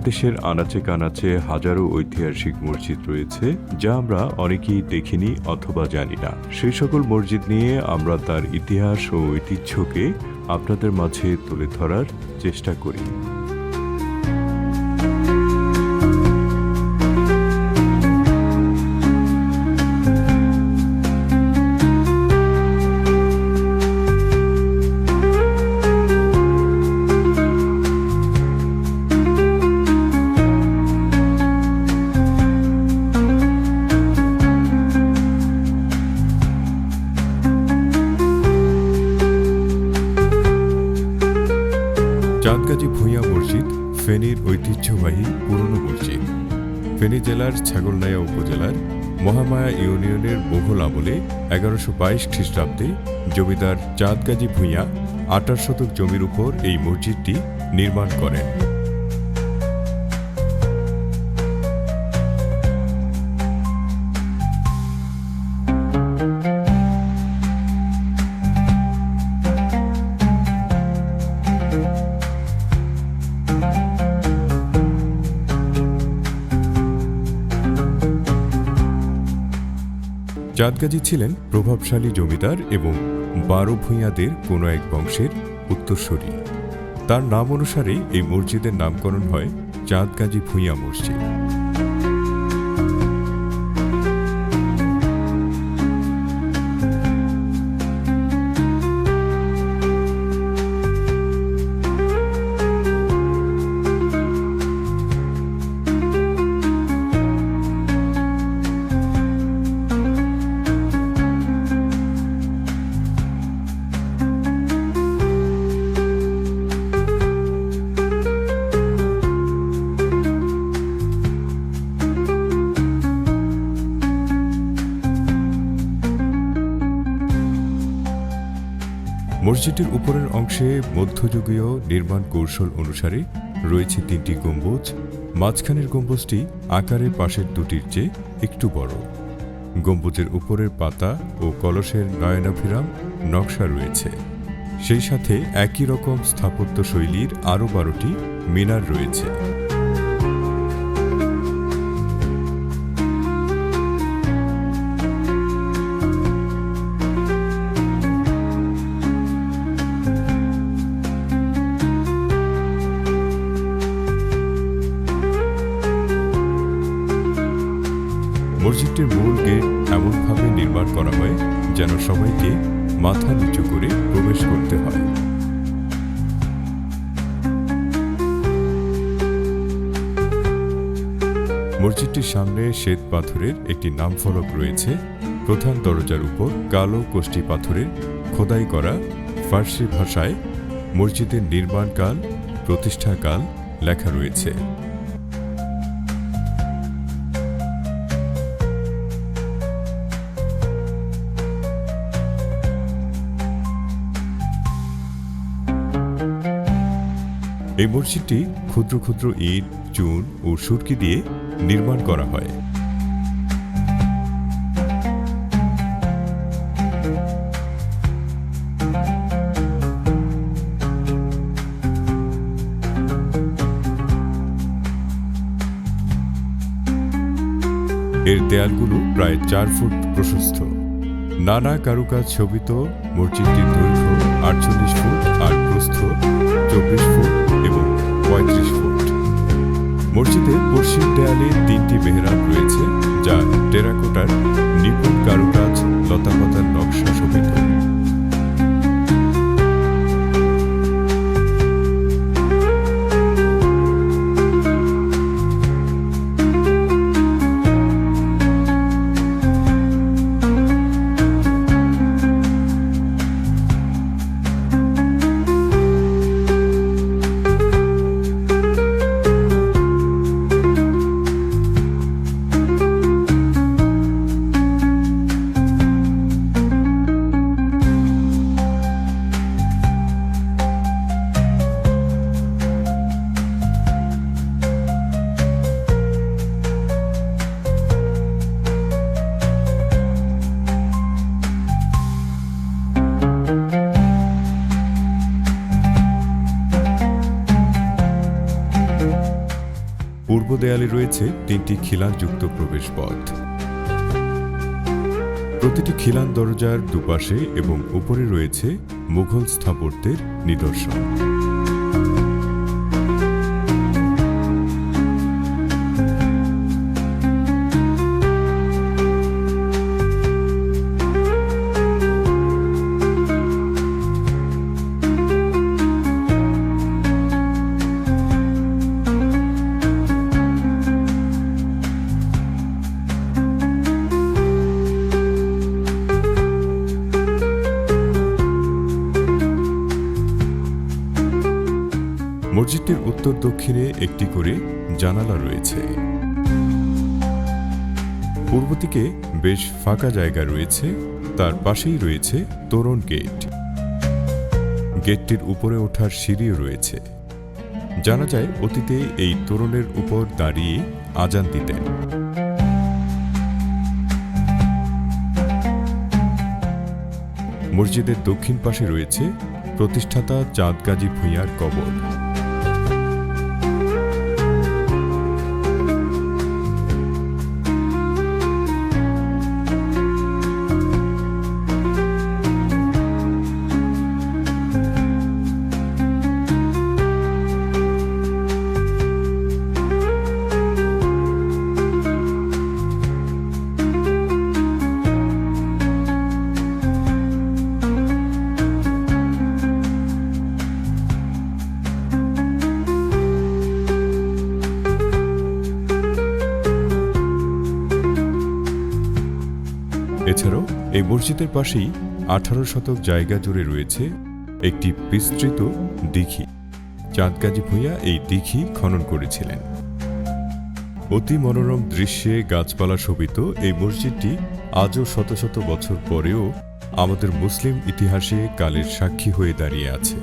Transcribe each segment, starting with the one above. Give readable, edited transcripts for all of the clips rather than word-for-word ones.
বাংলাদেশের আনাচে কানাচে হাজারো ঐতিহাসিক মসজিদ রয়েছে, যা আমরা অনেকেই দেখিনি অথবা জানি না। সেই সকল মসজিদ নিয়ে আমরা তার ইতিহাস ও ঐতিহ্যকে আপনাদের মাঝে তুলে ধরার চেষ্টা করি। চাঁদগাজী ভূঁইয়া মসজিদ ফেনীর ঐতিহ্যবাহী পুরনো মসজিদ। ফেনী জেলার ছাগলনাইয়া উপজেলার মহামায়া ইউনিয়নের মুঘল আমলে 1122 খ্রিস্টাব্দে জমিদার চাঁদগাজী ভূঁইয়া 28 শতক জমির উপর এই মসজিদটি নির্মাণ করেন। চাঁদগাজী ছিলেন প্রভাবশালী জমিদার এবং 12 ভূঁইয়াদের কোনো এক বংশের উত্তরসূরি। তার নাম অনুসারেই এই মসজিদের নামকরণ হয় চাঁদগাজী ভূঁইয়া মসজিদ। মসজিদের উপরের অংশে মধ্যযুগীয় নির্মাণ কৌশল অনুসারে রয়েছে 3টি গম্বুজ। মাঝখানের গম্বুজটি আকারে পাশের দুটির চেয়ে একটু বড়। গম্বুজের উপরের পাতা ও কলসের নয়নাভিরাম নকশা রয়েছে। সেই সাথে একই রকম স্থাপত্য শৈলীর আরও 12টি মিনার রয়েছে। মসজিদটির মূল গেট এমনভাবে নির্মাণ করা হয় যেন সবাইকে মাথা নিচু করে প্রবেশ করতে হয়। মসজিদটির সামনে শ্বেত পাথরের একটি নামফলক রয়েছে। প্রধান দরজার উপর কালো কোষ্ঠী পাথরের খোদাই করা ফার্সি ভাষায় মসজিদের নির্মাণকাল, প্রতিষ্ঠাকাল লেখা রয়েছে। এই মসজিদটি ক্ষুদ্র ক্ষুদ্র ইট, চুন ও সুরকি দিয়ে নির্মাণ করা হয়। এর দেয়ালগুলো প্রায় 4 ফুট প্রশস্ত। নানা কারুকাজ শোভিত মসজিদটির দৈর্ঘ্য 48 ফুট আর প্রস্থ 24 ফুট এবং 35 ফুট। মসজিদের পশ্চিম দেয়ালে 3টি মেহরাব রয়েছে, যা টেরাকোটার নিপুণ কারুকাজ লতাপাতার নকশা শোভিত। দেয়ালে রয়েছে 3টি খিলানযুক্ত প্রবেশপথ। প্রতিটি খিলান দরজার দুপাশে এবং উপরে রয়েছে মুঘল স্থাপত্যের নিদর্শন। মসজিদটির উত্তর দক্ষিণে একটি করে জানালা রয়েছে। পূর্ব দিকে বেশ ফাঁকা জায়গা রয়েছে, তার পাশেই রয়েছে তোরণ গেট। গেটটির উপরে ওঠার সিঁড়িও রয়েছে। জানা যায় অতীতে এই তোরণের উপর দাঁড়িয়ে আজান দিতেন। মসজিদের দক্ষিণ পাশে রয়েছে প্রতিষ্ঠাতা চাঁদ গাজী ভূঁইয়ার কবর। এছাড়াও এই মসজিদের পাশেই 18 শতক জায়গা জুড়ে রয়েছে একটি বিস্তৃত দিঘি। চাঁদ গাজী ভূঁইয়া এই দিঘি খনন করেছিলেন। অতি মনোরম দৃশ্যে গাছপালা শোভিত এই মসজিদটি আজও শত শত বছর পরেও আমাদের মুসলিম ইতিহাসে কালের সাক্ষী হয়ে দাঁড়িয়ে আছে।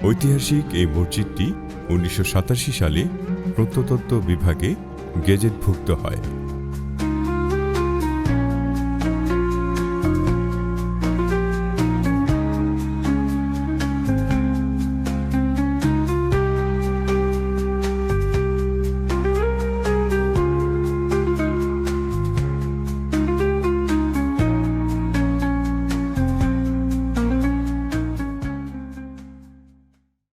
ঐতিহাসিক এই মসজিদটি 1987 সালে প্রত্নতত্ত্ব বিভাগে গেজেটভুক্ত হয়।